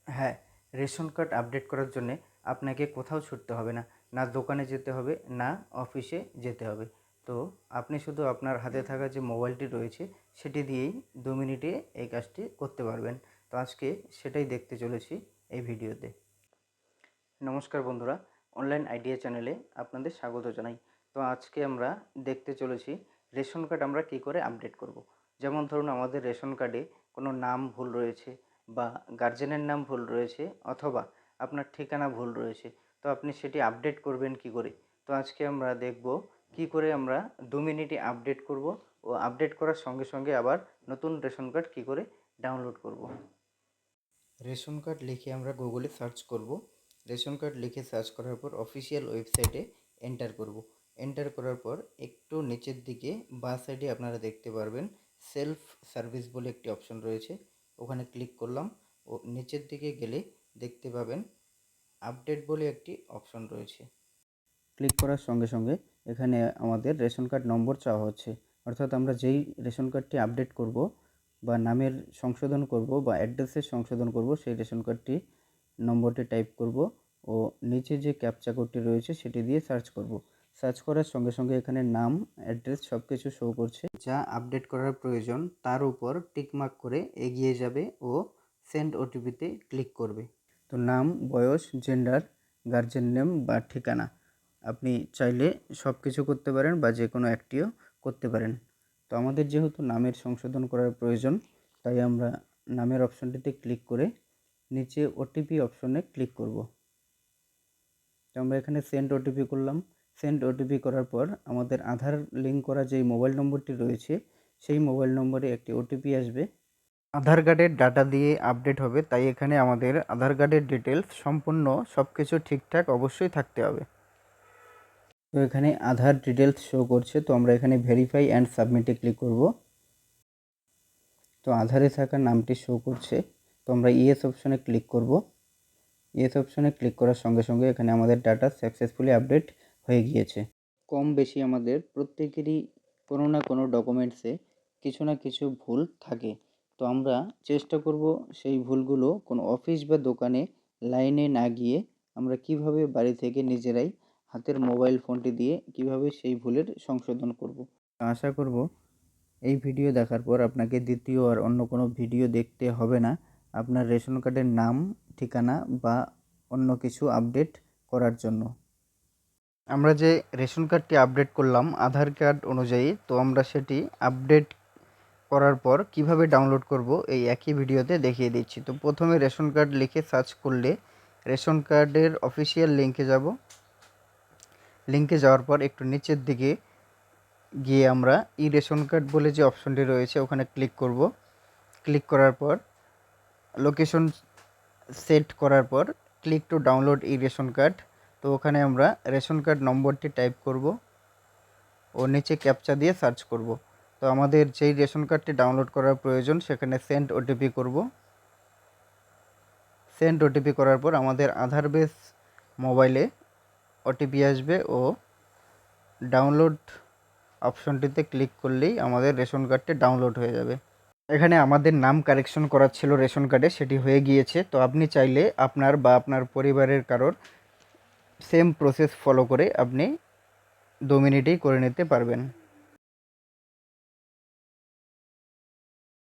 হ্যাঁ, ration card update করার জন্যে আপনাকে কোথাও ছুটতে হবে না। না দোকানে যেতে হবে, না অফিসে যেতে হবে। তো আপনি শুধু আপনার হাতে থাকা যে মোবাইলটি রয়েছে সেটি দিয়েই 2 মিনিটে এই কাজটি করতে পারবেন। তো আজকে সেটাই দেখতে চলেছি এই ভিডিওতে। নমস্কার বন্ধুরা, অনলাইন আইডিয়া চ্যানেলে আপনাদের স্বাগত জানাই। তো আজকে আমরা দেখতে চলেছি রেশন কার্ড আমরা কী করে আপডেট করব। যেমন ধরুন আমাদের রেশন কার্ডে কোনো নাম ভুল রয়েছে বা গার্জেনের নাম ভুল রয়েছে অথবা আপনার ঠিকানা ভুল রয়েছে, তো আপনি সেটি আপডেট করবেন কী করে। তো আজকে আমরা দেখব কী করে আমরা 2 মিনিটে আপডেট করব ও আপডেট করার সঙ্গে সঙ্গে আবার নতুন রেশন কার্ড কী করে ডাউনলোড করব। রেশন কার্ড লিখে আমরা গুগলে সার্চ করব। রেশন কার্ড লিখে সার্চ করার পর অফিসিয়াল ওয়েবসাইটে এন্টার করব। এন্টার করার পর একটু নিচের দিকে বাঁ সাইডে আপনারা দেখতে পারবেন সেলফ সার্ভিস বলে একটি অপশন রয়েছে, ওখানে ক্লিক করলাম ও নিচের দিকে গেলে দেখতে পাবেন আপডেট বলে একটি অপশন রয়েছে। ক্লিক করার সঙ্গে সঙ্গে এখানে আমাদের রেশন কার্ড নম্বর চাওয়া হচ্ছে, অর্থাৎ আমরা যেই রেশন কার্ডটি আপডেট করব বা নামের সংশোধন করব বা অ্যাড্রেসের সংশোধন করব সেই রেশন কার্ডটি নম্বরটি টাইপ করব ও নিচে যে ক্যাপচা কোডটি রয়েছে সেটি দিয়ে সার্চ করব। সার্চ করার সঙ্গে সঙ্গে এখানে নাম, অ্যাড্রেস সব কিছু শো করছে। যা আপডেট করার প্রয়োজন তার উপর টিকমার্ক করে এগিয়ে যাবে ও সেন্ড ওটিপিতে ক্লিক করবে। তো নাম, বয়স, জেন্ডার, গার্জেন নেম বা ঠিকানা আপনি চাইলে সব কিছু করতে পারেন বা যে কোনো একটিও করতে পারেন। তো আমাদের যেহেতু নামের সংশোধন করার প্রয়োজন, তাই আমরা নামের অপশনটিতে ক্লিক করে নিচে ওটিপি অপশনে ক্লিক করব। তো আমরা এখানে সেন্ড ওটিপি করলাম। সেন্ড ওটিপি করার পর আমাদের আধার লিঙ্ক করা যেই মোবাইল নম্বরটি রয়েছে সেই মোবাইল নম্বরে একটি ওটিপি আসবে। আধার কার্ডের ডাটা দিয়ে আপডেট হবে, তাই এখানে আমাদের আধার কার্ডের ডিটেলস সম্পূর্ণ সব কিছু ঠিকঠাক অবশ্যই থাকতে হবে। তো এখানে আধার ডিটেলস শো করছে, তো আমরা এখানে ভেরিফাই অ্যান্ড সাবমিটে ক্লিক করব। তো আধারে থাকা নামটি শো করছে, তো আমরা ইয়েস অপশনে ক্লিক করব। ইয়েস অপশনে ক্লিক করার সঙ্গে সঙ্গে এখানে আমাদের ডাটা সাকসেসফুলি আপডেট হয়ে গিয়েছে। কম বেশি আমাদের প্রত্যেকেরই কোনো না কোনো ডকুমেন্টসে কিছু না কিছু ভুল থাকে। তো আমরা চেষ্টা করব সেই ভুলগুলো কোনো অফিস বা দোকানে লাইনে না গিয়ে আমরা কিভাবে বাড়ি থেকে নিজেরাই হাতের মোবাইল ফোনটি দিয়ে কিভাবে সেই ভুলের সংশোধন করব। আশা করব এই ভিডিও দেখার পর আপনাকে দ্বিতীয় আর অন্য কোনো ভিডিও দেখতে হবে না আপনার রেশন কার্ডের নাম, ঠিকানা বা অন্য কিছু আপডেট করার জন্য। আমরা যে রেশন কার্ডটি আপডেট করলাম আধার কার্ড অনুযায়ী, তো আমরা সেটি আপডেট করার পর কিভাবে ডাউনলোড করব এই একই ভিডিওতে দেখিয়ে দিচ্ছি। তো প্রথমে রেশন কার্ড লিখে সার্চ করলে রেশন কার্ডের অফিসিয়াল লিঙ্কে যাব। লিঙ্কে যাওয়ার পর একটু নিচের দিকে গিয়ে আমরা ই রেশন কার্ড বলে যে অপশনটি রয়েছে ওখানে ক্লিক করব। ক্লিক করার পর লোকেশন সেট করার পর click to download E ration card. তো ওখানে আমরা রেশন কার্ড নম্বরটি টাইপ করব ও নিচে ক্যাপচা দিয়ে সার্চ করব। তো আমাদের যেই রেশন কার্ডটি ডাউনলোড করার প্রয়োজন সেখানে সেন্ড ওটিপি করব। সেন্ড ওটিপি করার পর আমাদের আধার বেস মোবাইলে ওটিপি আসবে ও ডাউনলোড অপশনটিতে ক্লিক করলেই আমাদের রেশন কার্ডটি ডাউনলোড হয়ে যাবে। এখানে আমাদের নাম কারেকশন করার ছিল রেশন কার্ডে, সেটি হয়ে গিয়েছে। তো আপনি চাইলে আপনার বা আপনার পরিবারের কারোর সেম প্রসেস ফলো করে আপনি 2 মিনিটেই করে নিতে পারবেন।